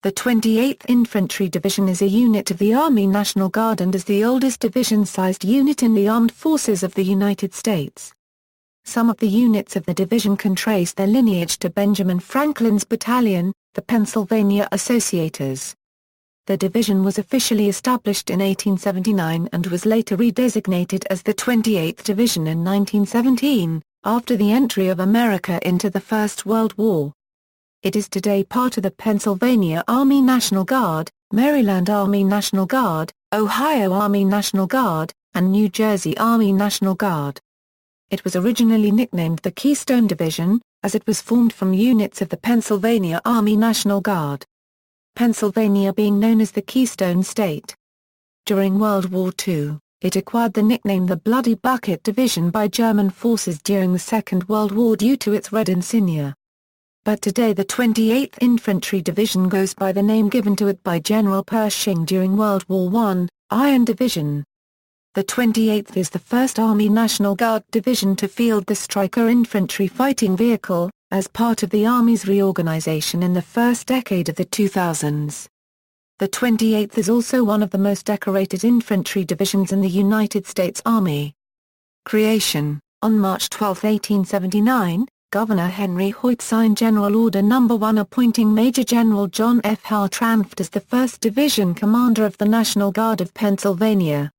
The 28th Infantry Division is a unit of the Army National Guard and is the oldest division-sized unit in the armed forces of the United States. Some of the units of the division can trace their lineage to Benjamin Franklin's battalion, the Pennsylvania Associators. The division was officially established in 1879 and was later redesignated as the 28th Division in 1917, after the entry of America into the First World War. It is today part of the Pennsylvania Army National Guard, Maryland Army National Guard, Ohio Army National Guard, and New Jersey Army National Guard. It was originally nicknamed the Keystone Division, as it was formed from units of the Pennsylvania Army National Guard. Pennsylvania being known as the Keystone State. During World War II, it acquired the nickname the Bloody Bucket Division by German forces during the Second World War due to its red insignia. But today the 28th Infantry Division goes by the name given to it by General Pershing during World War I, Iron Division. The 28th is the first Army National Guard division to field the Stryker infantry fighting vehicle, as part of the Army's reorganization in the first decade of the 2000s. The 28th is also one of the most decorated infantry divisions in the United States Army. Creation: on March 12, 1879, Governor Henry Hoyt signed General Order No. 1 appointing Major General John F. Hartranft as the 1st Division Commander of the National Guard of Pennsylvania.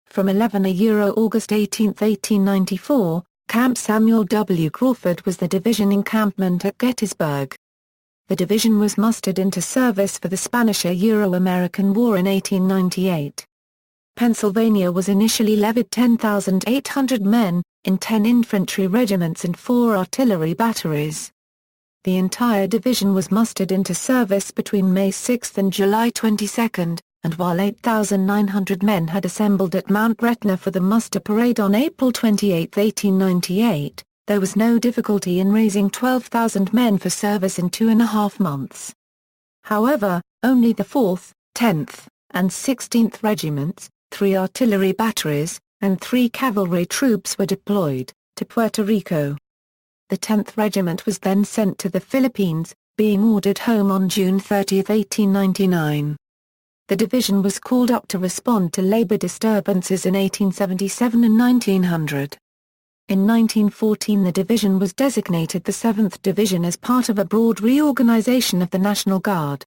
From 11 August 18, 1894, Camp Samuel W. Crawford was the division encampment at Gettysburg. The division was mustered into service for the Spanish-American War in 1898. Pennsylvania was initially levied 10,800 men, in 10 infantry regiments and 4 artillery batteries. The entire division was mustered into service between May 6 and July 22, and while 8,900 men had assembled at Mount Gretna for the muster parade on April 28, 1898, there was no difficulty in raising 12,000 men for service in 2.5 months. However, only the 4th, 10th, and 16th Regiments, 3 artillery batteries, and 3 cavalry troops were deployed to Puerto Rico. The 10th Regiment was then sent to the Philippines, being ordered home on June 30, 1899. The division was called up to respond to labor disturbances in 1877 and 1900. In 1914 the division was designated the 7th Division as part of a broad reorganization of the National Guard.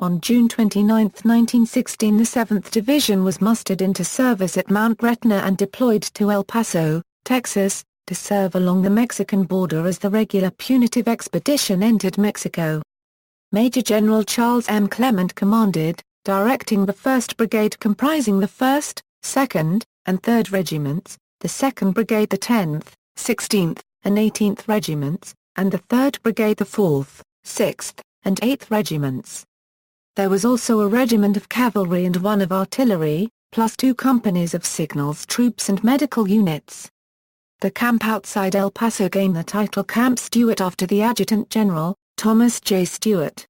On June 29, 1916 the 7th Division was mustered into service at Mount Gretna and deployed to El Paso, Texas, to serve along the Mexican border as the regular punitive expedition entered Mexico. Major General Charles M. Clement commanded, directing the 1st Brigade comprising the 1st, 2nd, and 3rd Regiments, the 2nd Brigade the 10th, 16th, and 18th Regiments, and the 3rd Brigade the 4th, 6th, and 8th Regiments. There was also a regiment of cavalry and 1 of artillery, plus 2 companies of signals troops and medical units. The camp outside El Paso gained the title Camp Stuart after the Adjutant General, Thomas J. Stuart.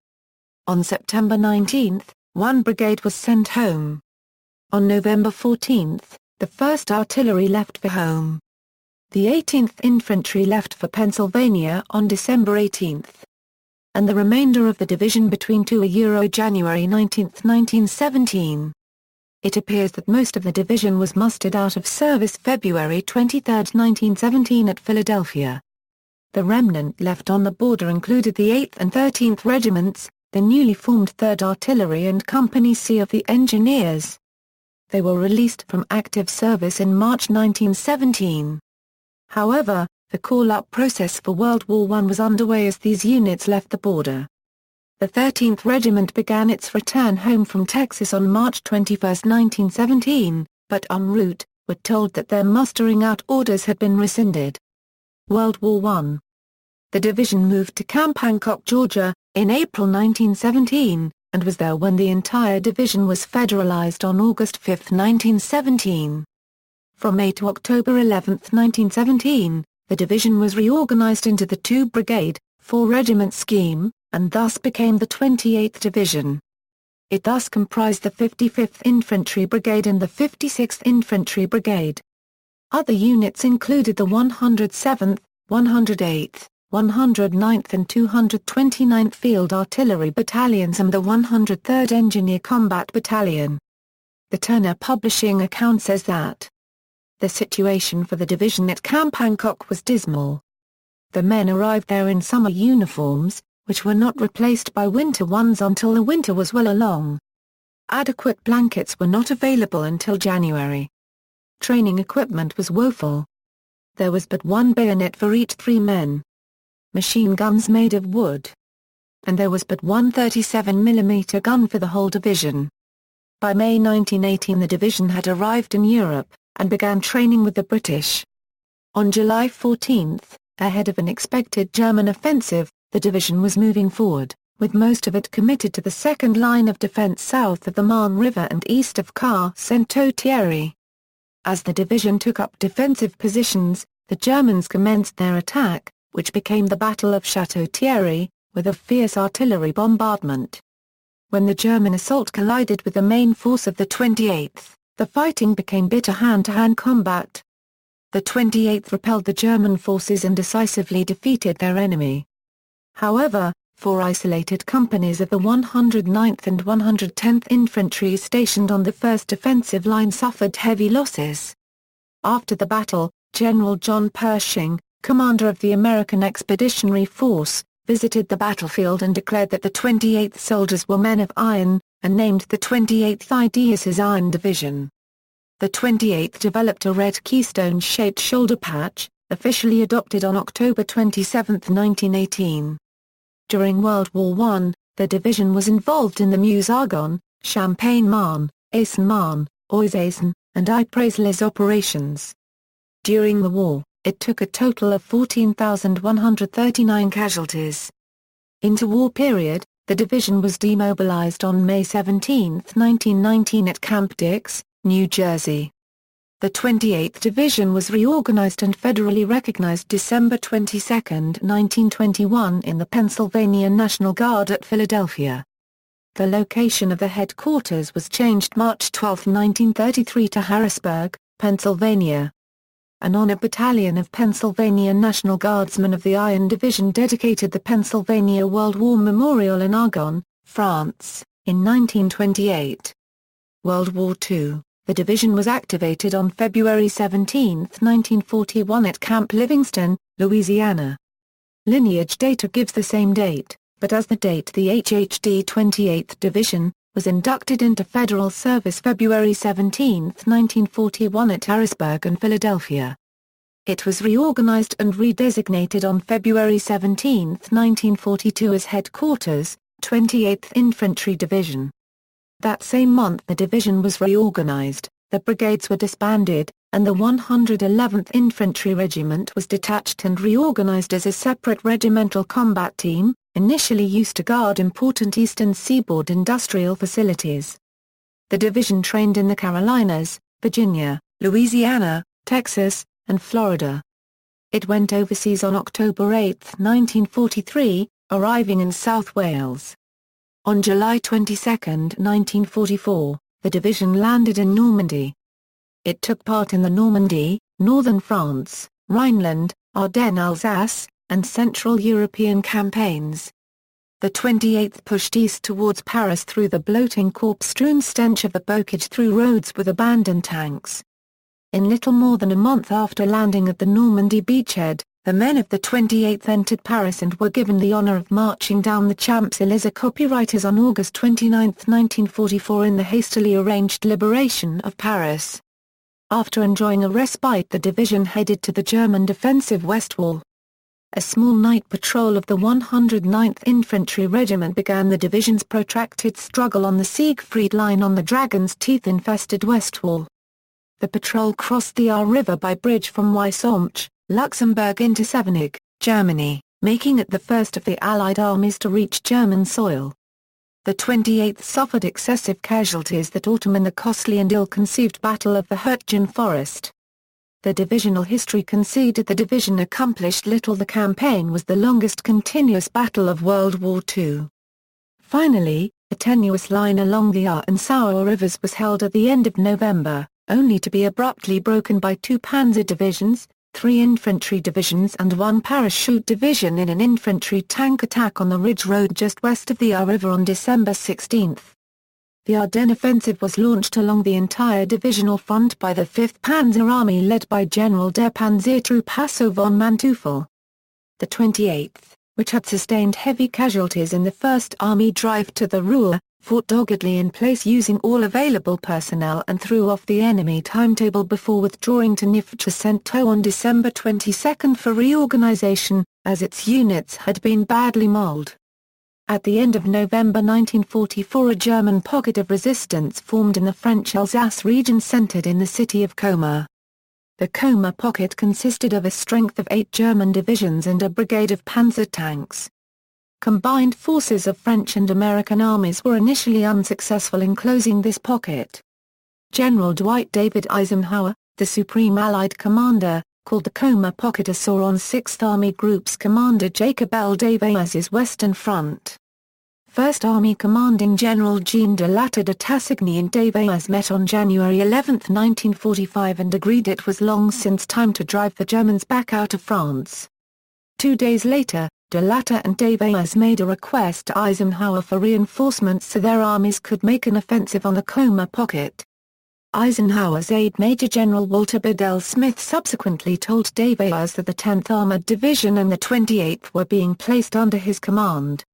On September 19, 1 brigade was sent home. On November 14, the 1st Artillery left for home. The 18th Infantry left for Pennsylvania on December 18. And the remainder of the division between January 19, 1917. It appears that most of the division was mustered out of service February 23, 1917 at Philadelphia. The remnant left on the border included the 8th and 13th Regiments, the newly formed 3rd Artillery and Company C of the Engineers. They were released from active service in March 1917. However, the call-up process for World War I was underway as these units left the border. The 13th Regiment began its return home from Texas on March 21, 1917, but en route, were told that their mustering out orders had been rescinded. World War I. The division moved to Camp Hancock, Georgia, in April 1917, and was there when the entire division was federalized on August 5, 1917. From May to October 11, 1917, the division was reorganized into the 2-brigade, 4-regiment scheme, and thus became the 28th Division. It thus comprised the 55th Infantry Brigade and the 56th Infantry Brigade. Other units included the 107th, 108th, 109th and 229th Field Artillery Battalions and the 103rd Engineer Combat Battalion. The Turner Publishing account says that the situation for the division at Camp Hancock was dismal. The men arrived there in summer uniforms, which were not replaced by winter ones until the winter was well along. Adequate blankets were not available until January. Training equipment was woeful. There was but one bayonet for each 3 men. Machine guns made of wood. And there was but one 37mm gun for the whole division. By May 1918 the division had arrived in Europe, and began training with the British. On July 14, ahead of an expected German offensive, the division was moving forward, with most of it committed to the second line of defense south of the Marne River and east of Chateau-Thierry. As the division took up defensive positions, the Germans commenced their attack, which became the Battle of Chateau-Thierry, with a fierce artillery bombardment. When the German assault collided with the main force of the 28th, the fighting became bitter hand-to-hand combat. The 28th repelled the German forces and decisively defeated their enemy. However, 4 isolated companies of the 109th and 110th Infantry stationed on the first defensive line suffered heavy losses. After the battle, General John Pershing, commander of the American Expeditionary Force, visited the battlefield and declared that the 28th soldiers were men of iron, and named the 28th ID as his Iron Division. The 28th developed a red keystone-shaped shoulder patch, officially adopted on October 27, 1918. During World War I, the division was involved in the Meuse-Argonne, Champagne-Marne, Aisne-Marne, Oise-Aisne, and Ypres-les operations. During the war, it took a total of 14,139 casualties. Interwar period, the division was demobilized on May 17, 1919 at Camp Dix, New Jersey. The 28th Division was reorganized and federally recognized December 22, 1921 in the Pennsylvania National Guard at Philadelphia. The location of the headquarters was changed March 12, 1933 to Harrisburg, Pennsylvania. An honor battalion of Pennsylvania National Guardsmen of the Iron Division dedicated the Pennsylvania World War Memorial in Argonne, France, in 1928. World War II, the division was activated on February 17, 1941 at Camp Livingston, Louisiana. Lineage data gives the same date, but as the date the HHD 28th Division was inducted into federal service February 17, 1941 at Harrisburg and Philadelphia. It was reorganized and redesignated on February 17, 1942 as Headquarters, 28th Infantry Division. That same month the division was reorganized, the brigades were disbanded, and the 111th Infantry Regiment was detached and reorganized as a separate regimental combat team, initially used to guard important eastern seaboard industrial facilities. The division trained in the Carolinas, Virginia, Louisiana, Texas, and Florida. It went overseas on October 8, 1943, arriving in South Wales. On July 22, 1944, the division landed in Normandy. It took part in the Normandy, northern France, Rhineland, Ardennes, Alsace, and Central European campaigns. The 28th pushed east towards Paris through the bloating corpse-strewn stench of the bocage through roads with abandoned tanks. In little more than a month after landing at the Normandy beachhead, the men of the 28th entered Paris and were given the honor of marching down the Champs-Élysées copywriters on August 29, 1944 in the hastily arranged liberation of Paris. After enjoying a respite the division headed to the German defensive West Wall. A small night patrol of the 109th Infantry Regiment began the division's protracted struggle on the Siegfried Line on the Dragon's Teeth-infested West Wall. The patrol crossed the Aar River by bridge from Weissomch, Luxembourg into Savigny, Germany, making it the first of the Allied armies to reach German soil. The 28th suffered excessive casualties that autumn in the costly and ill-conceived Battle of the Hürtgen Forest. The divisional history conceded the division accomplished little. The campaign was the longest continuous battle of World War II. Finally, a tenuous line along the Aar and Sauer rivers was held at the end of November, only to be abruptly broken by 2 panzer divisions, 3 infantry divisions and 1 parachute division in an infantry tank attack on the Ridge Road just west of the Our River on December 16. The Ardennes offensive was launched along the entire divisional front by the 5th Panzer Army led by General der Panzertruppe Hasso von Manteuffel. The 28th, which had sustained heavy casualties in the First Army drive to the Ruhr, fought doggedly in place using all available personnel and threw off the enemy timetable before withdrawing to Neufchâteau on December 22 for reorganization, as its units had been badly mauled. At the end of November 1944 a German pocket of resistance formed in the French Alsace region centered in the city of Colmar. The Colmar pocket consisted of a strength of 8 German divisions and a brigade of panzer tanks. Combined forces of French and American armies were initially unsuccessful in closing this pocket. General Dwight David Eisenhower, the Supreme Allied Commander, called the Colmar pocket a sore on 6th Army Group's Commander Jacob L. Davis's Western Front. 1st Army Commanding General Jean de Latta de Tassigny and Davis met on January 11, 1945 and agreed it was long since time to drive the Germans back out of France. 2 days later, de Latta and Davis made a request to Eisenhower for reinforcements so their armies could make an offensive on the Colmar pocket. Eisenhower's aide Major General Walter Bedell Smith subsequently told Davis that the 10th Armored Division and the 28th were being placed under his command.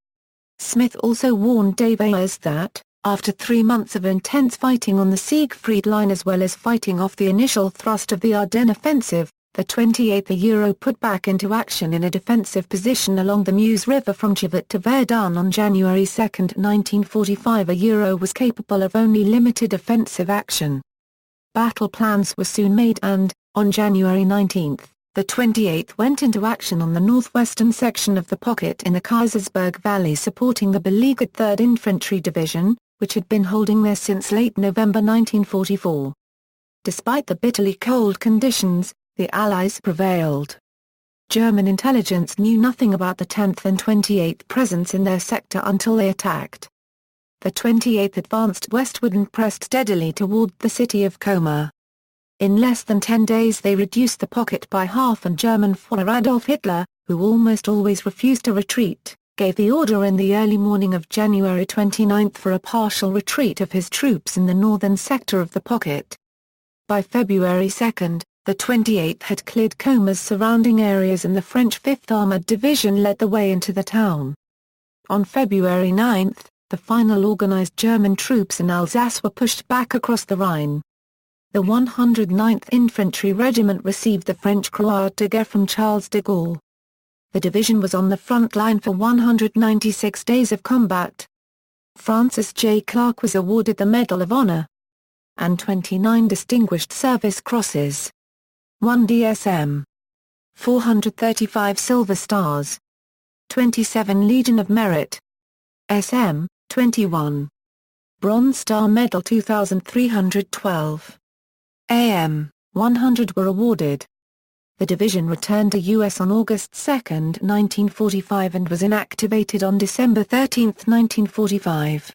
Smith also warned Davis that, after 3 months of intense fighting on the Siegfried Line as well as fighting off the initial thrust of the Ardennes offensive, the 28th put back into action in a defensive position along the Meuse River from Givet to Verdun on January 2, 1945. Was capable of only limited offensive action. Battle plans were soon made and, on January 19, the 28th went into action on the northwestern section of the pocket in the Kaisersberg Valley supporting the beleaguered 3rd Infantry Division, which had been holding there since late November 1944. Despite the bitterly cold conditions, the Allies prevailed. German intelligence knew nothing about the 10th and 28th presence in their sector until they attacked. The 28th advanced westward and pressed steadily toward the city of Colmar. In less than 10 days they reduced the pocket by half and German Führer Adolf Hitler, who almost always refused to retreat, gave the order in the early morning of January 29 for a partial retreat of his troops in the northern sector of the pocket. By February 2, the 28th had cleared Colmar's surrounding areas and the French 5th Armored Division led the way into the town. On February 9, the final organized German troops in Alsace were pushed back across the Rhine. The 109th Infantry Regiment received the French Croix de Guerre from Charles de Gaulle. The division was on the front line for 196 days of combat. Francis J. Clark was awarded the Medal of Honor and 29 Distinguished Service Crosses, 1 DSM, 435 Silver Stars, 27 Legion of Merit, SM, 21, Bronze Star Medal 2312. AM, 100 were awarded. The division returned to U.S. on August 2, 1945 and was inactivated on December 13, 1945.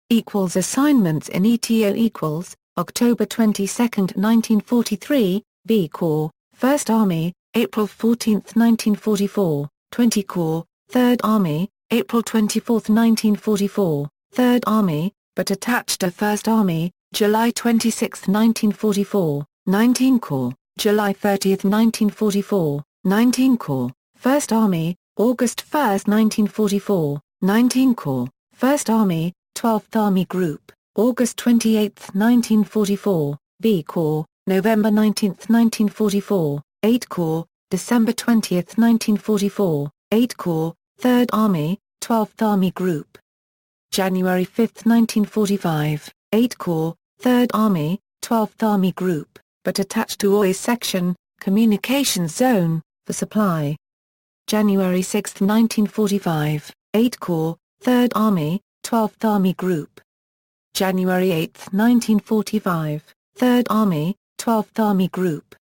Assignments in ETO October 22, 1943, V Corps, 1st Army, April 14, 1944, 20 Corps, 3rd Army, April 24, 1944, 3rd Army, but attached to 1st Army, July 26, 1944, 19 Corps, July 30, 1944, 19 Corps, 1st Army, August 1, 1944, 19 Corps, 1st Army, 12th Army Group, August 28, 1944, B Corps, November 19, 1944, 8 Corps, December 20, 1944, 8 Corps, 3rd Army, 12th Army Group. January 5, 1945, 8 Corps, 3rd Army, 12th Army Group, but attached to OI's section, Communications Zone, for supply. January 6, 1945, 8 Corps, 3rd Army, 12th Army Group. January 8, 1945, 3rd Army, 12th Army Group.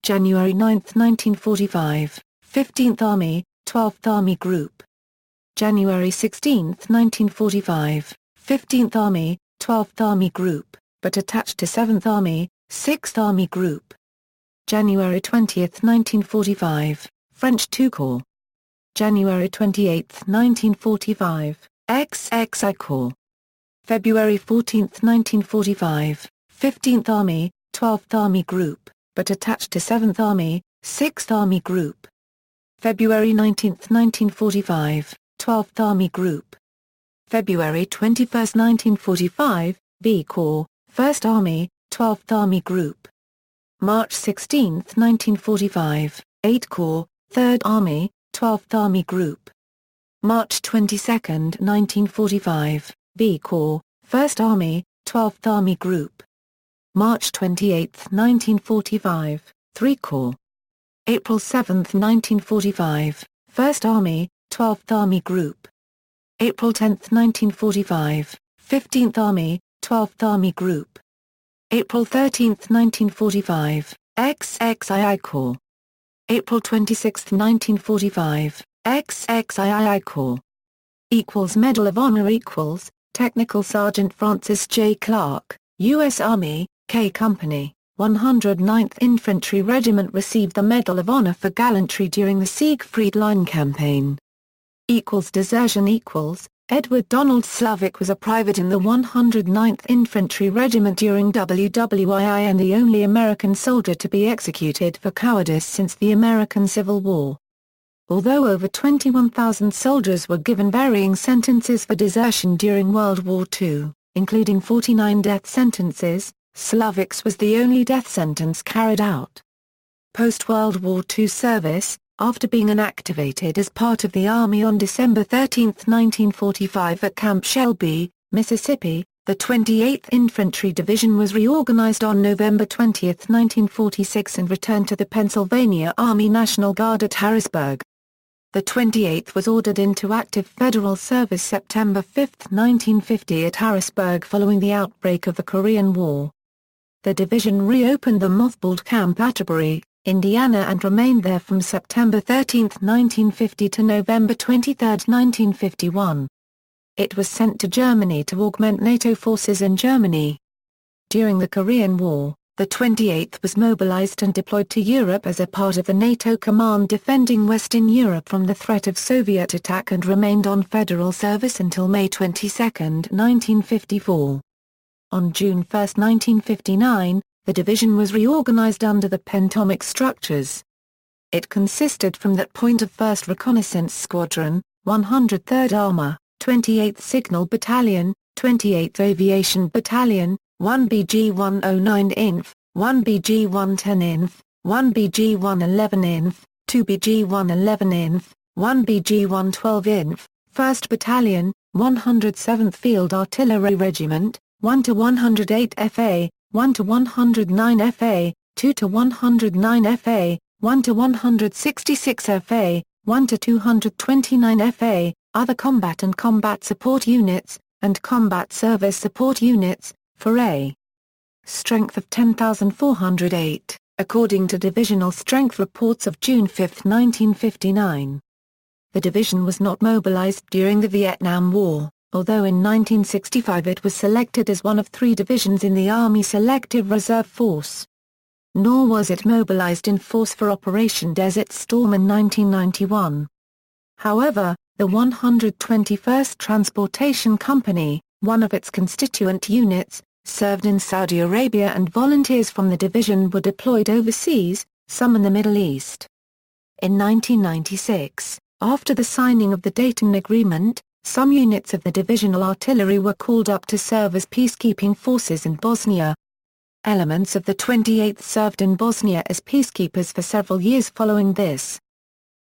January 9, 1945, 15th Army, 12th Army Group. January 16, 1945, 15th Army, 12th Army Group, but attached to 7th Army, 6th Army Group. January 20, 1945, French 2 Corps. January 28, 1945, XXI Corps. February 14, 1945, 15th Army, 12th Army Group, but attached to 7th Army, 6th Army Group. February 19, 1945, 12th Army Group. February 21, 1945, B Corps, 1st Army, 12th Army Group. March 16, 1945, 8 Corps, 3rd Army, 12th Army Group. March 22, 1945, B Corps, 1st Army, 12th Army Group. March 28, 1945, 3 Corps. April 7, 1945, 1st Army, 12th Army Group. April 10, 1945, 15th Army, 12th Army Group. April 13, 1945, XXII Corps. April 26, 1945, XXII Corps. Medal of Honor equals, Technical Sergeant Francis J. Clark, U.S. Army, K Company, 109th Infantry Regiment received the Medal of Honor for gallantry during the Siegfried Line campaign. Desertion equals, Edward Donald Slavic was a private in the 109th Infantry Regiment during WWII and the only American soldier to be executed for cowardice since the American Civil War. Although over 21,000 soldiers were given varying sentences for desertion during World War II, including 49 death sentences, Slavic's was the only death sentence carried out. Post-World War II service, after being inactivated as part of the Army on December 13, 1945 at Camp Shelby, Mississippi, the 28th Infantry Division was reorganized on November 20, 1946 and returned to the Pennsylvania Army National Guard at Harrisburg. The 28th was ordered into active federal service September 5, 1950 at Harrisburg following the outbreak of the Korean War. The division reopened the mothballed Camp Atterbury, Indiana and remained there from September 13, 1950 to November 23, 1951. It was sent to Germany to augment NATO forces in Germany. During the Korean War, the 28th was mobilized and deployed to Europe as a part of the NATO command defending Western Europe from the threat of Soviet attack and remained on federal service until May 22, 1954. On June 1, 1959, the division was reorganized under the Pentomic structures. It consisted from that point of 1st Reconnaissance Squadron, 103rd Armor, 28th Signal Battalion, 28th Aviation Battalion, 1 BG-109 INF, 1 BG-110 INF, 1 BG-111 INF, 2 BG-111 INF, 1 BG-112 INF, 1st Battalion, 107th Field Artillery Regiment, 1 to 108 FA, 1 to 109 FA, 2 to 109 FA, 1 to 166 FA, 1 to 229 FA, other combat and combat support units, and combat service support units, for a strength of 10,408, according to divisional strength reports of June 5, 1959. The division was not mobilized during the Vietnam War, although in 1965 it was selected as one of 3 divisions in the Army Selective Reserve Force. Nor was it mobilized in force for Operation Desert Storm in 1991. However, the 121st Transportation Company, one of its constituent units, served in Saudi Arabia and volunteers from the division were deployed overseas, some in the Middle East. In 1996, after the signing of the Dayton Agreement, some units of the divisional artillery were called up to serve as peacekeeping forces in Bosnia. Elements of the 28th served in Bosnia as peacekeepers for several years following this.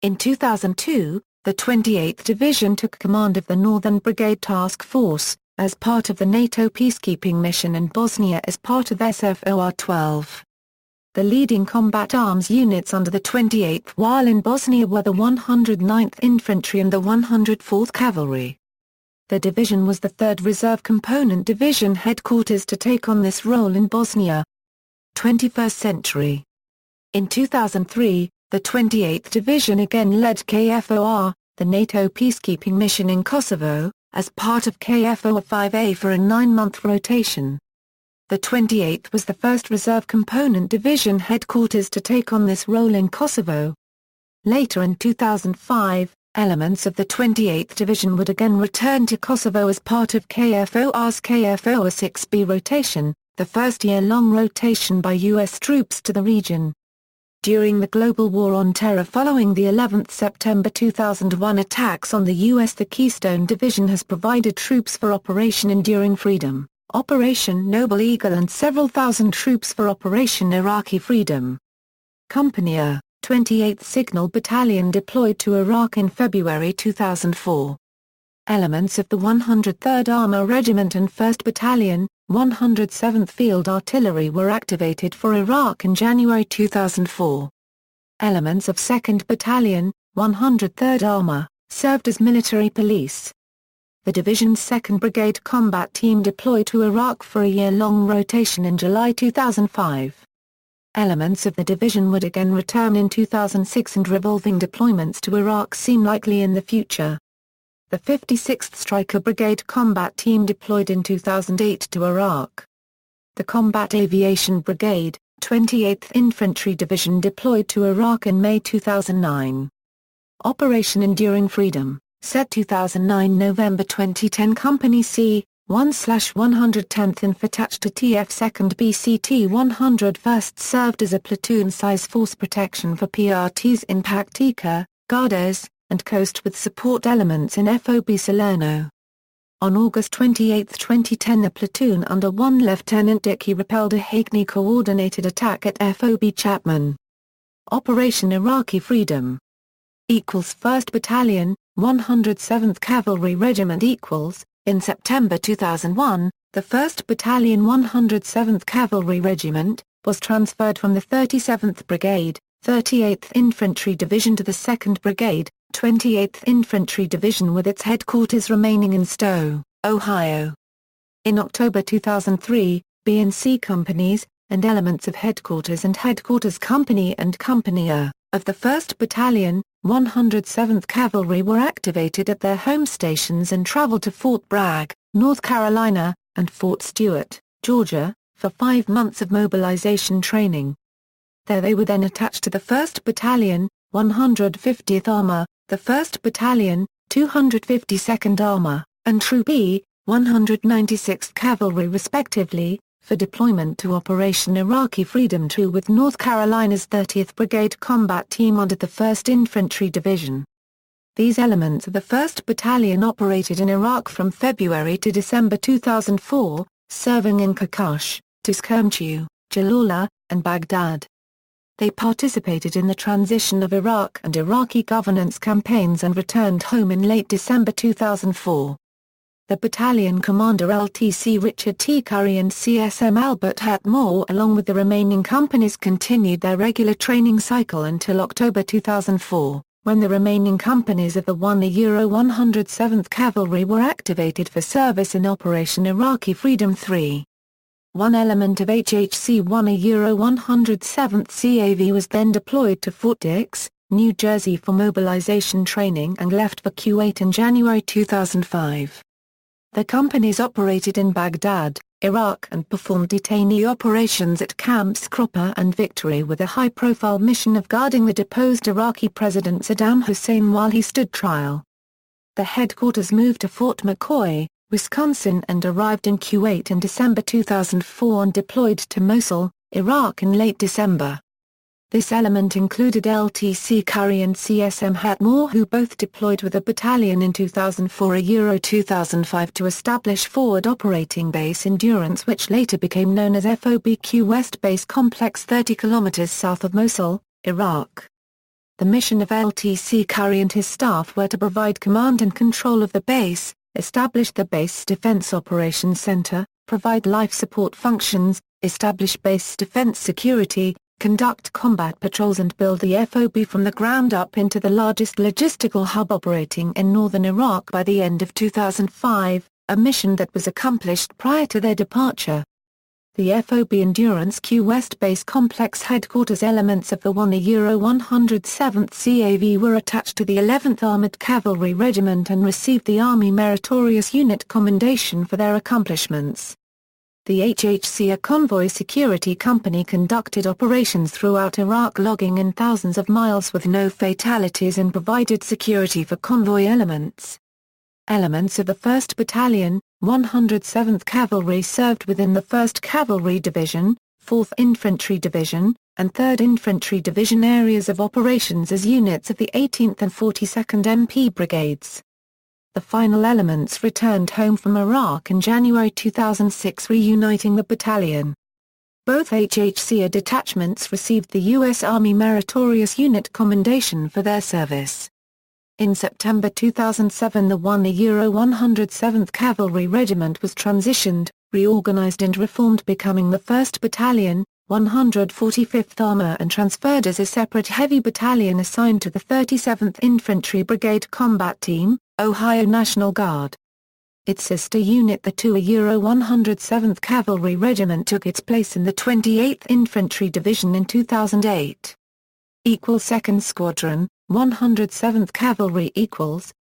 In 2002, the 28th Division took command of the Northern Brigade Task Force, as part of the NATO peacekeeping mission in Bosnia as part of SFOR-12. The leading combat arms units under the 28th while in Bosnia were the 109th Infantry and the 104th Cavalry. The division was the 3rd Reserve Component Division headquarters to take on this role in Bosnia. 21st century. In 2003, the 28th Division again led KFOR, the NATO peacekeeping mission in Kosovo, as part of KFOR 5A for a 9-month rotation. The 28th was the first Reserve Component Division headquarters to take on this role in Kosovo. Later in 2005, elements of the 28th Division would again return to Kosovo as part of KFOR's KFOR 6B rotation, the first year-long rotation by U.S. troops to the region. During the global war on terror following the 11th September 2001 attacks on the U.S., the Keystone Division has provided troops for Operation Enduring Freedom, Operation Noble Eagle and several thousand troops for Operation Iraqi Freedom. Company A, 28th Signal Battalion deployed to Iraq in February 2004. Elements of the 103rd Armor Regiment and 1st Battalion, 107th Field Artillery were activated for Iraq in January 2004. Elements of 2nd Battalion, 103rd Armor, served as military police. The division's 2nd Brigade combat team deployed to Iraq for a year-long rotation in July 2005. Elements of the division would again return in 2006 and revolving deployments to Iraq seem likely in the future. The 56th Stryker Brigade combat team deployed in 2008 to Iraq. The Combat Aviation Brigade, 28th Infantry Division deployed to Iraq in May 2009. Operation Enduring Freedom, set 2009 November 2010 Company C, 1/110th Infantry attached to TF 2nd BCT 101st served as a platoon-size force protection for PRTs in Paktika, Gardez, and Coast with support elements in FOB Salerno. On August 28, 2010 a platoon under 1 Lieutenant Dickey repelled a Hackney coordinated attack at FOB Chapman. Operation Iraqi Freedom equals 1st Battalion, 107th Cavalry Regiment equals, in September 2001, the 1st Battalion 107th Cavalry Regiment, was transferred from the 37th Brigade, 38th Infantry Division to the 2nd Brigade, 28th Infantry Division with its headquarters remaining in Stowe, Ohio. In October 2003, B and C companies, and elements of Headquarters and Headquarters Company and Company A, of the 1st Battalion, 107th Cavalry were activated at their home stations and traveled to Fort Bragg, North Carolina, and Fort Stuart, Georgia, for 5 months of mobilization training. There they were then attached to the 1st Battalion, 150th Armor, the 1st Battalion, 252nd Armor, and Troop E, 196th Cavalry respectively, for deployment to Operation Iraqi Freedom II with North Carolina's 30th Brigade Combat Team under the 1st Infantry Division. These elements of the 1st Battalion operated in Iraq from February to December 2004, serving in Qarqash, Tuskermchu, Jalala, and Baghdad. They participated in the transition of Iraq and Iraqi governance campaigns and returned home in late December 2004. The battalion commander LTC Richard T. Curry and CSM Albert Hatmore along with the remaining companies continued their regular training cycle until October 2004, when the remaining companies of the 107th Cavalry were activated for service in Operation Iraqi Freedom III. One element of HHC 107th CAV was then deployed to Fort Dix, New Jersey for mobilization training and left for Kuwait in January 2005. The companies operated in Baghdad, Iraq and performed detainee operations at Camps Cropper and Victory with a high-profile mission of guarding the deposed Iraqi President Saddam Hussein while he stood trial. The headquarters moved to Fort McCoy, Wisconsin and arrived in Kuwait in December 2004 and deployed to Mosul, Iraq in late December. This element included LTC Curry and CSM Hatmore who both deployed with a battalion in 2004-2005 to establish Forward Operating Base Endurance which later became known as FOBQ West Base Complex 30 km south of Mosul, Iraq. The mission of LTC Curry and his staff were to provide command and control of the base, establish the Base Defense Operations Center, provide life support functions, establish base defense security, conduct combat patrols and build the FOB from the ground up into the largest logistical hub operating in northern Iraq by the end of 2005, a mission that was accomplished prior to their departure. The FOB Endurance Q West Base Complex headquarters elements of the 107th CAV were attached to the 11th Armored Cavalry Regiment and received the Army Meritorious Unit Commendation for their accomplishments. The HHC, a convoy security company, conducted operations throughout Iraq, logging in thousands of miles with no fatalities, and provided security for convoy elements. Elements of the 1st Battalion, 107th Cavalry served within the 1st Cavalry Division, 4th Infantry Division, and 3rd Infantry Division areas of operations as units of the 18th and 42nd MP Brigades. The final elements returned home from Iraq in January 2006, reuniting the battalion. Both HHC detachments received the U.S. Army Meritorious Unit Commendation for their service. In September 2007, the 107th Cavalry Regiment was transitioned, reorganized and reformed, becoming the 1st Battalion, 145th Armor, and transferred as a separate heavy battalion assigned to the 37th Infantry Brigade Combat Team, Ohio National Guard. Its sister unit, the 107th Cavalry Regiment, took its place in the 28th Infantry Division in 2008. 2nd Squadron, 107th Cavalry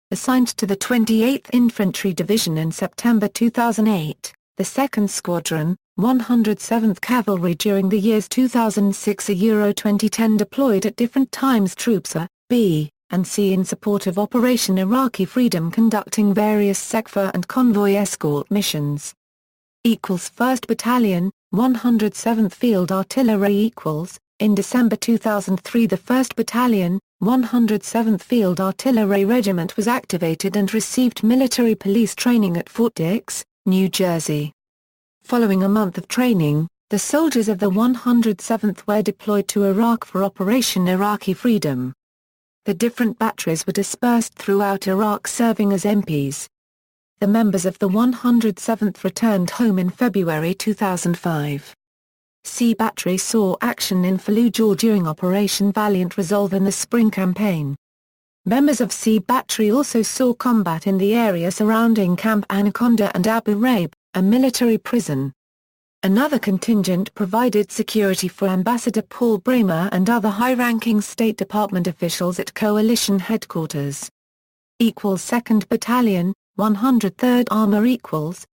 assigned to the 28th Infantry Division in September 2008. The 2nd Squadron, 107th Cavalry during the years 2006–2010 deployed at different times troops A, B, and C in support of Operation Iraqi Freedom, conducting various SECFA and convoy escort missions. 1st Battalion, 107th Field Artillery in December 2003, the 1st Battalion, 107th Field Artillery Regiment was activated and received military police training at Fort Dix, New Jersey. Following a month of training, the soldiers of the 107th were deployed to Iraq for Operation Iraqi Freedom. The different batteries were dispersed throughout Iraq, serving as MPs. The members of the 107th returned home in February 2005. C Battery saw action in Fallujah during Operation Valiant Resolve in the spring campaign. Members of C Battery also saw combat in the area surrounding Camp Anaconda and Abu Ghraib, a military prison. Another contingent provided security for Ambassador Paul Bremer and other high-ranking State Department officials at coalition headquarters. 2nd Battalion, 103rd Armor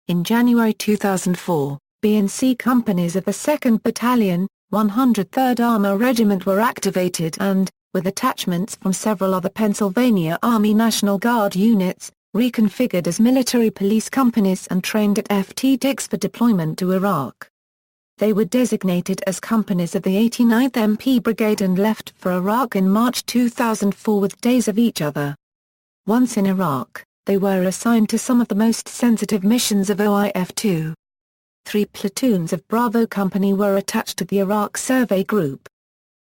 in January 2004, B and C companies of the 2nd Battalion, 103rd Armor Regiment were activated and, with attachments from several other Pennsylvania Army National Guard units, reconfigured as military police companies and trained at Ft. Dix for deployment to Iraq. They were designated as companies of the 89th MP Brigade and left for Iraq in March 2004 with days of each other. Once in Iraq, they were assigned to some of the most sensitive missions of OIF-2. 3 platoons of Bravo Company were attached to the Iraq Survey Group,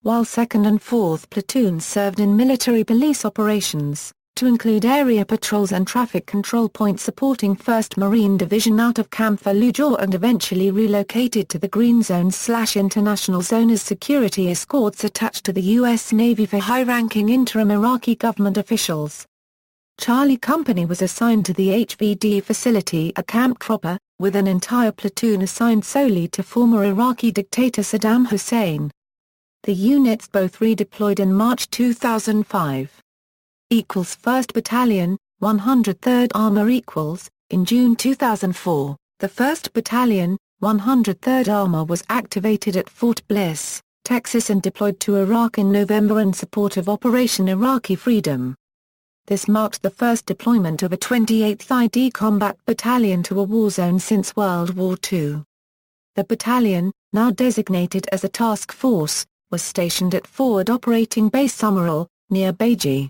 while 2nd and 4th platoons served in military police operations, to include area patrols and traffic control points, supporting 1st Marine Division out of Camp Fallujah, and eventually relocated to the Green Zone/International Zone as security escorts attached to the U.S. Navy for high-ranking interim Iraqi government officials. Charlie Company was assigned to the HVD facility at Camp Cropper, with an entire platoon assigned solely to former Iraqi dictator Saddam Hussein. The units both redeployed in March 2005. 1st Battalion, 103rd Armor in June 2004, the 1st Battalion, 103rd Armor was activated at Fort Bliss, Texas and deployed to Iraq in November in support of Operation Iraqi Freedom. This marked the first deployment of a 28th ID Combat Battalion to a war zone since World War II. The battalion, now designated as a task force, was stationed at Forward Operating Base Summerall, near Baiji.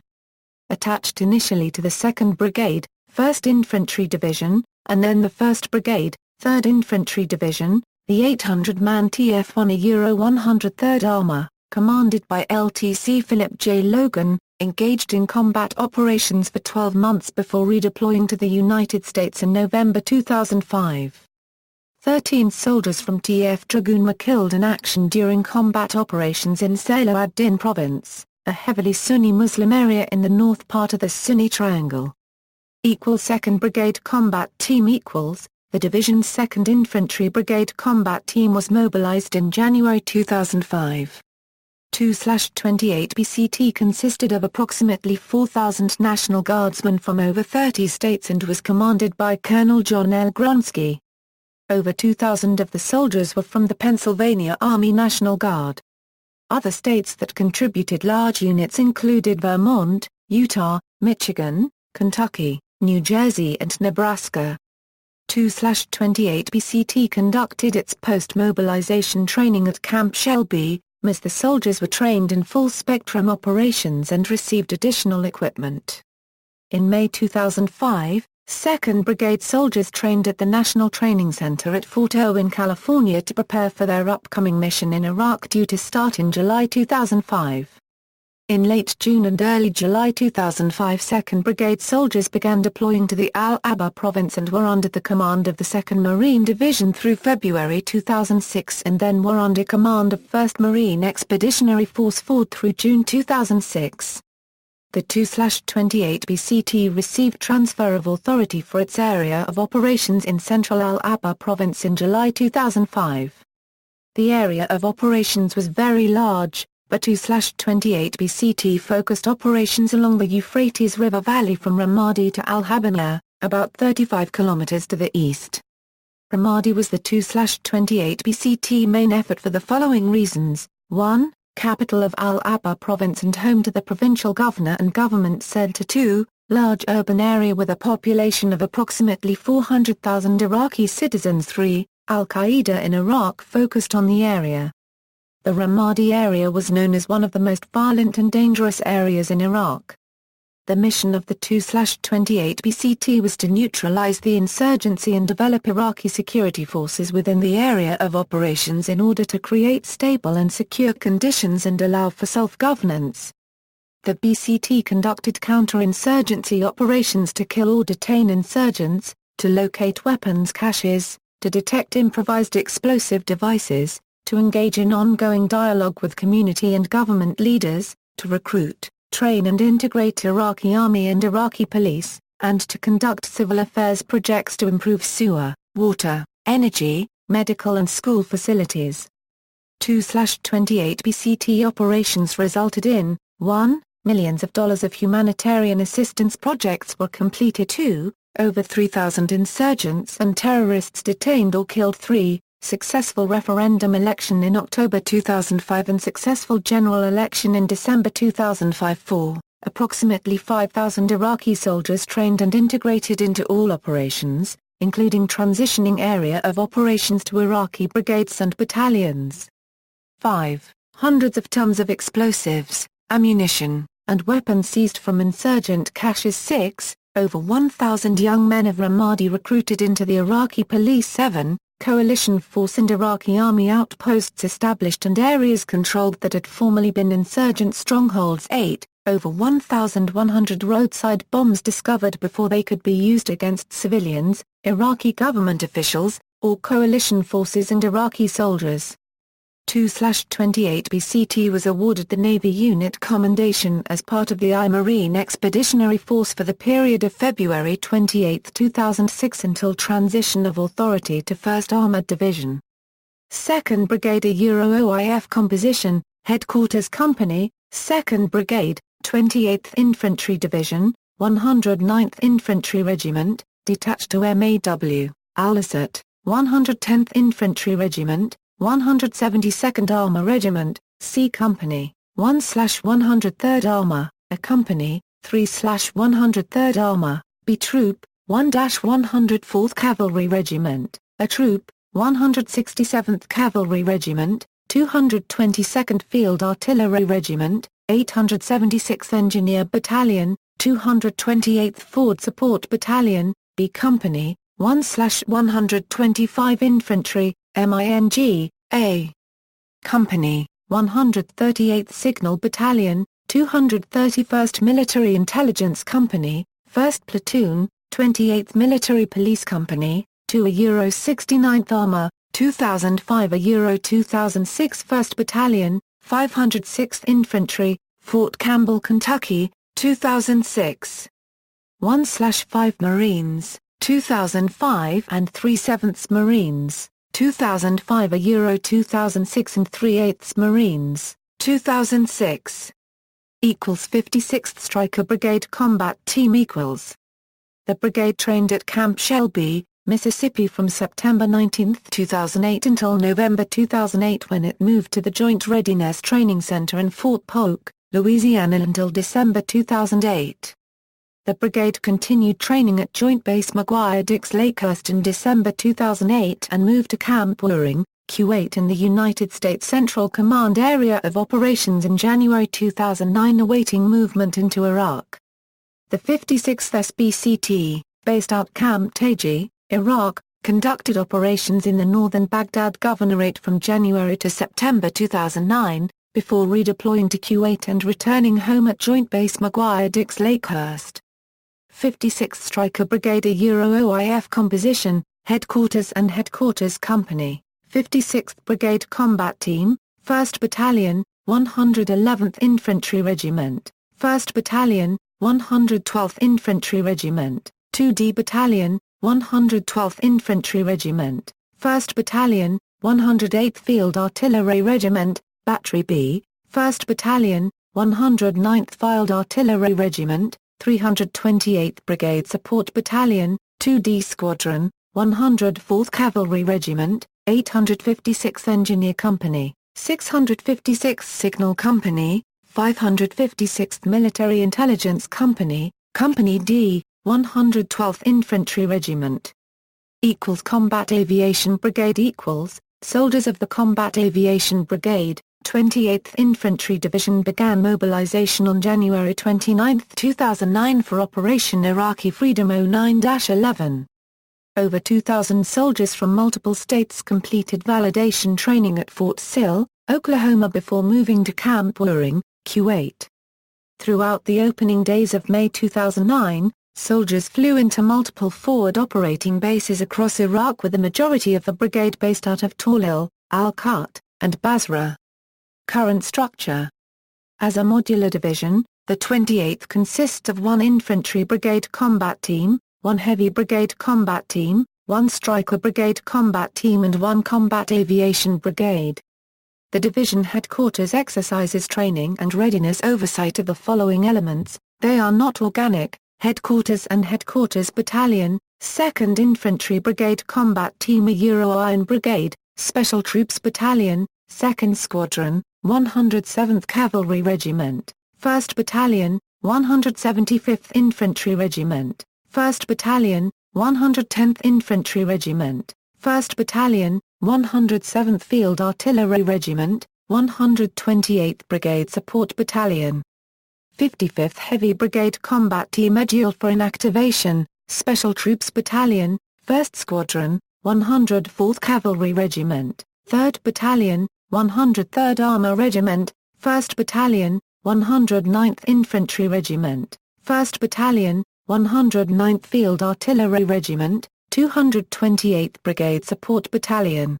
Attached initially to the 2nd Brigade, 1st Infantry Division, and then the 1st Brigade, 3rd Infantry Division, the 800-man TF-1 103rd Armor, commanded by LTC Philip J. Logan, engaged in combat operations for 12 months before redeploying to the United States in November 2005. 13 soldiers from TF Dragoon were killed in action during combat operations in Salah ad-Din province, a heavily Sunni Muslim area in the north part of the Sunni Triangle. 2nd Brigade Combat Team the division's 2nd Infantry Brigade Combat Team was mobilized in January 2005. 2/28 BCT consisted of approximately 4,000 National Guardsmen from over 30 states and was commanded by Colonel John L. Gronsky. Over 2,000 of the soldiers were from the Pennsylvania Army National Guard. Other states that contributed large units included Vermont, Utah, Michigan, Kentucky, New Jersey and Nebraska. 2/28 BCT conducted its post-mobilization training at Camp Shelby, as the soldiers were trained in full-spectrum operations and received additional equipment. In May 2005, 2nd Brigade soldiers trained at the National Training Center at Fort Owen, California to prepare for their upcoming mission in Iraq due to start in July 2005. In late June and early July 2005, 2nd Brigade soldiers began deploying to the Al-Aba province and were under the command of the 2nd Marine Division through February 2006 and then were under command of 1st Marine Expeditionary Force Ford through June 2006. The 2/28 BCT received transfer of authority for its area of operations in central Al-Aba province in July 2005. The area of operations was very large, but 2/28 BCT focused operations along the Euphrates River Valley from Ramadi to Al-Habana, about 35 kilometers to the east. Ramadi was the 2/28 BCT main effort for the following reasons: 1. Capital of Al-Aba province and home to the provincial governor and government center. 2. Large urban area with a population of approximately 400,000 Iraqi citizens. 3. Al-Qaeda in Iraq focused on the area. The Ramadi area was known as one of the most violent and dangerous areas in Iraq. The mission of the 2/28 BCT was to neutralize the insurgency and develop Iraqi security forces within the area of operations in order to create stable and secure conditions and allow for self-governance. The BCT conducted counter-insurgency operations to kill or detain insurgents, to locate weapons caches, to detect improvised explosive devices, to engage in ongoing dialogue with community and government leaders, to recruit, train and integrate Iraqi army and Iraqi police, and to conduct civil affairs projects to improve sewer, water, energy, medical and school facilities. 2/28 BCT operations resulted in 1. Millions of dollars of humanitarian assistance projects were completed. 2. Over 3,000 insurgents and terrorists detained or killed. 3. Successful referendum election in October 2005 and successful general election in December 2005. 4. Approximately 5,000 Iraqi soldiers trained and integrated into all operations, including transitioning area of operations to Iraqi brigades and battalions. 5. Hundreds of tons of explosives, ammunition, and weapons seized from insurgent caches. 6. Over 1,000 young men of Ramadi recruited into the Iraqi police. 7. Coalition force and Iraqi army outposts established and areas controlled that had formerly been insurgent strongholds. 8. Over 1,100 roadside bombs discovered before they could be used against civilians, Iraqi government officials, or coalition forces and Iraqi soldiers. 2/28 BCT was awarded the Navy Unit Commendation as part of the I Marine Expeditionary Force for the period of February 28, 2006 until transition of authority to 1st Armored Division. 2nd Brigade OIF Composition, Headquarters Company, 2nd Brigade, 28th Infantry Division, 109th Infantry Regiment, detached to MAW, Al-Asad, 110th Infantry Regiment, 172nd Armor Regiment, C Company, 1/103rd Armor, A Company, 3/103rd Armor, B Troop, 1-104th Cavalry Regiment, A Troop, 167th Cavalry Regiment, 222nd Field Artillery Regiment, 876th Engineer Battalion, 228th Forward Support Battalion, B Company, 1/125 Infantry, MING, A Company, 138th Signal Battalion, 231st Military Intelligence Company, 1st Platoon, 28th Military Police Company, 2 Euro 69th Armor, 2005 Euro 2006 1st Battalion, 506th Infantry, Fort Campbell, Kentucky, 2006. 1/5 Marines, 2005 and 3/7 Marines, 2005 Euro 2006 and 3/8 Marines, 2006. 56th Stryker Brigade Combat Team. The brigade trained at Camp Shelby, Mississippi from September 19, 2008 until November 2008 when it moved to the Joint Readiness Training Center in Fort Polk, Louisiana until December 2008. The brigade continued training at Joint Base McGuire-Dix Lakehurst in December 2008 and moved to Camp Wuring, Kuwait in the United States Central Command Area of Operations in January 2009 awaiting movement into Iraq. The 56th SBCT, based out Camp Taji, Iraq, conducted operations in the northern Baghdad Governorate from January to September 2009, before redeploying to Kuwait and returning home at Joint Base McGuire-Dix Lakehurst. 56th Stryker Brigade OIF Composition, Headquarters and Headquarters Company, 56th Brigade Combat Team, 1st Battalion, 111th Infantry Regiment, 1st Battalion, 112th Infantry Regiment, 2D Battalion, 112th Infantry Regiment, 1st Battalion, 108th Field Artillery Regiment, Battery B, 1st Battalion, 109th Field Artillery Regiment, 328th Brigade Support Battalion, 2D Squadron, 104th Cavalry Regiment, 856th Engineer Company, 656th Signal Company, 556th Military Intelligence Company, Company D, 112th Infantry Regiment. Combat Aviation Brigade Soldiers of the Combat Aviation Brigade, 28th Infantry Division began mobilization on January 29, 2009 for Operation Iraqi Freedom 09-11. Over 2,000 soldiers from multiple states completed validation training at Fort Sill, Oklahoma before moving to Camp Wuring, Kuwait. Throughout the opening days of May 2009, soldiers flew into multiple forward operating bases across Iraq with the majority of the brigade based out of Tawil, Al-Qat, and Basra. Current structure. As a modular division, the 28th consists of 1 Infantry Brigade Combat Team, 1 Heavy Brigade Combat Team, 1 Stryker Brigade Combat Team and 1 Combat Aviation Brigade. The division headquarters exercises training and readiness oversight of the following elements. They are not organic: Headquarters and Headquarters Battalion, 2nd Infantry Brigade Combat Team Iron Brigade, Special Troops Battalion, 2nd Squadron, 107th Cavalry Regiment, 1st Battalion, 175th Infantry Regiment, 1st Battalion, 110th Infantry Regiment, 1st Battalion, 107th Field Artillery Regiment, 128th Brigade Support Battalion. 55th Heavy Brigade Combat Team for Inactivation, Special Troops Battalion, 1st Squadron, 104th Cavalry Regiment, 3rd Battalion, 103rd Armor Regiment, 1st Battalion, 109th Infantry Regiment, 1st Battalion, 109th Field Artillery Regiment, 228th Brigade Support Battalion.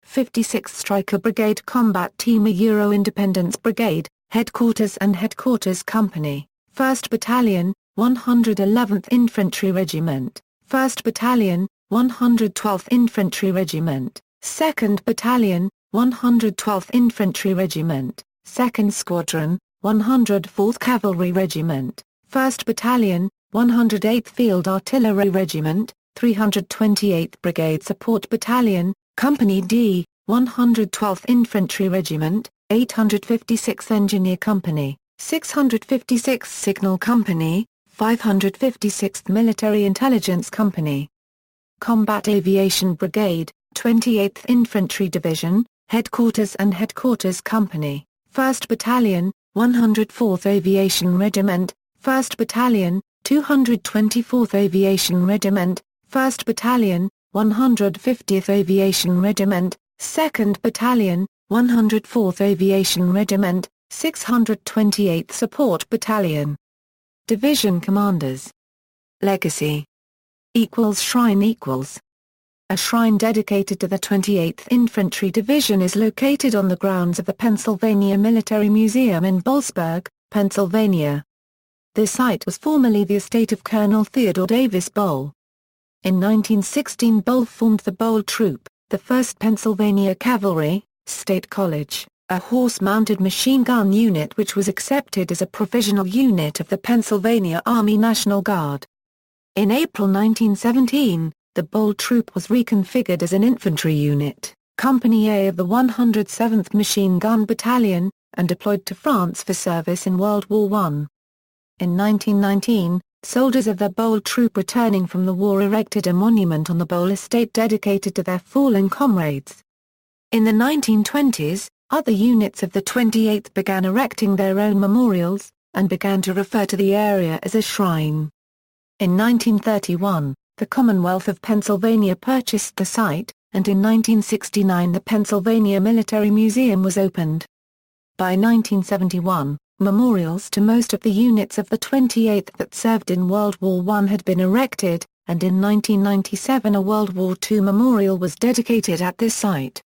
56th Stryker Brigade Combat Team Independence Brigade, Headquarters and Headquarters Company, 1st Battalion, 111th Infantry Regiment, 1st Battalion, 112th Infantry Regiment, 2nd Battalion, 112th Infantry Regiment, 2nd Squadron, 104th Cavalry Regiment, 1st Battalion, 108th Field Artillery Regiment, 328th Brigade Support Battalion, Company D, 112th Infantry Regiment, 856th Engineer Company, 656th Signal Company, 556th Military Intelligence Company. Combat Aviation Brigade, 28th Infantry Division, Headquarters and Headquarters Company, 1st Battalion, 104th Aviation Regiment, 1st Battalion, 224th Aviation Regiment, 1st Battalion, 150th Aviation Regiment, 2nd Battalion, 104th Aviation Regiment, 628th Support Battalion. Division Commanders. Legacy. Shrine. A shrine dedicated to the 28th Infantry Division is located on the grounds of the Pennsylvania Military Museum in Boalsburg, Pennsylvania. This site was formerly the estate of Colonel Theodore Davis Boal. In 1916 Boal formed the Boal Troop, the 1st Pennsylvania Cavalry, State College, a horse-mounted machine gun unit which was accepted as a provisional unit of the Pennsylvania Army National Guard. In April 1917, the Bold Troop was reconfigured as an infantry unit, Company A of the 107th Machine Gun Battalion, and deployed to France for service in World War I. In 1919, soldiers of the Bold Troop returning from the war erected a monument on the Bold estate dedicated to their fallen comrades. In the 1920s, other units of the 28th began erecting their own memorials, and began to refer to the area as a shrine. In 1931, the Commonwealth of Pennsylvania purchased the site, and in 1969 the Pennsylvania Military Museum was opened. By 1971, memorials to most of the units of the 28th that served in World War I had been erected, and in 1997 a World War II memorial was dedicated at this site.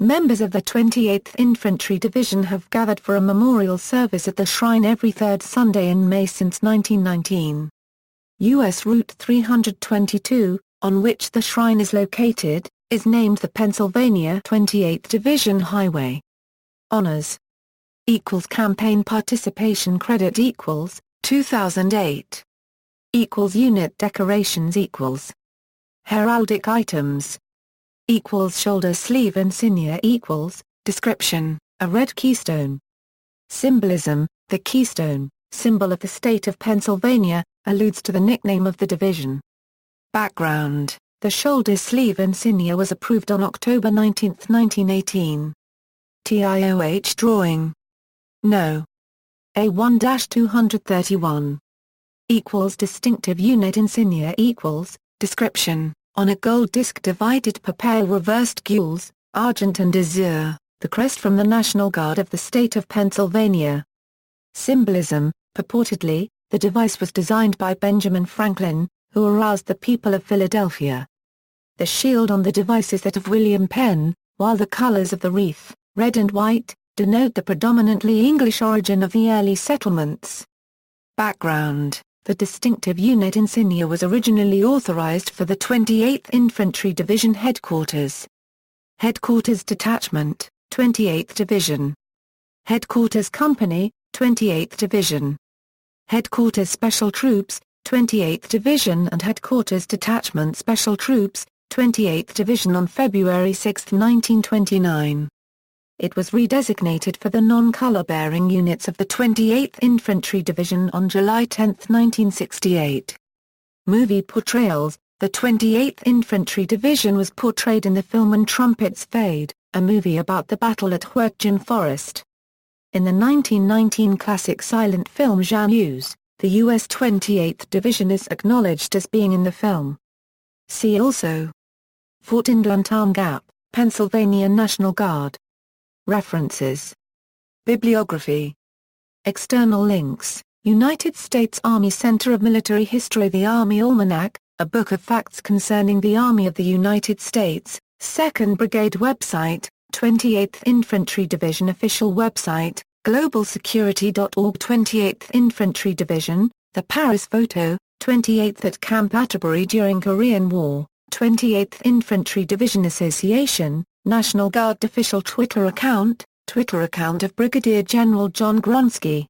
Members of the 28th Infantry Division have gathered for a memorial service at the shrine every third Sunday in May since 1919. U.S. Route 322, on which the shrine is located, is named the Pennsylvania 28th Division Highway. Honors Campaign participation credit 2008 Unit decorations Heraldic items shoulder sleeve insignia Description, a red keystone. Symbolism, the keystone, symbol of the state of Pennsylvania, alludes to the nickname of the division. Background, the shoulder sleeve insignia was approved on October 19, 1918. TIOH drawing. No. A1-231. Distinctive unit insignia Description, on a gold disc divided per pair reversed gules, argent and azure, the crest from the National Guard of the state of Pennsylvania. Symbolism, purportedly, the device was designed by Benjamin Franklin, who aroused the people of Philadelphia. The shield on the device is that of William Penn, while the colors of the wreath, red and white, denote the predominantly English origin of the early settlements. Background, the distinctive unit insignia was originally authorized for the 28th Infantry Division Headquarters. Headquarters Detachment, 28th Division. Headquarters Company, 28th Division. Headquarters Special Troops, 28th Division and Headquarters Detachment Special Troops, 28th Division on February 6, 1929. It was redesignated for the non-color-bearing units of the 28th Infantry Division on July 10, 1968. Movie Portrayals, the 28th Infantry Division was portrayed in the film When Trumpets Fade, a movie about the battle at Huertjan Forest. In the 1919 classic silent film Janus, the U.S. 28th Division is acknowledged as being in the film. See also Fort Indian Gap, Pennsylvania National Guard. References. Bibliography. External links, United States Army Center of Military History, The Army Almanac, a book of facts concerning the Army of the United States, 2nd Brigade website, 28th Infantry Division official website, globalsecurity.org. 28th Infantry Division, the Paris photo, 28th at Camp Atterbury during Korean War, 28th Infantry Division Association, National Guard official Twitter account of Brigadier General John Gronsky.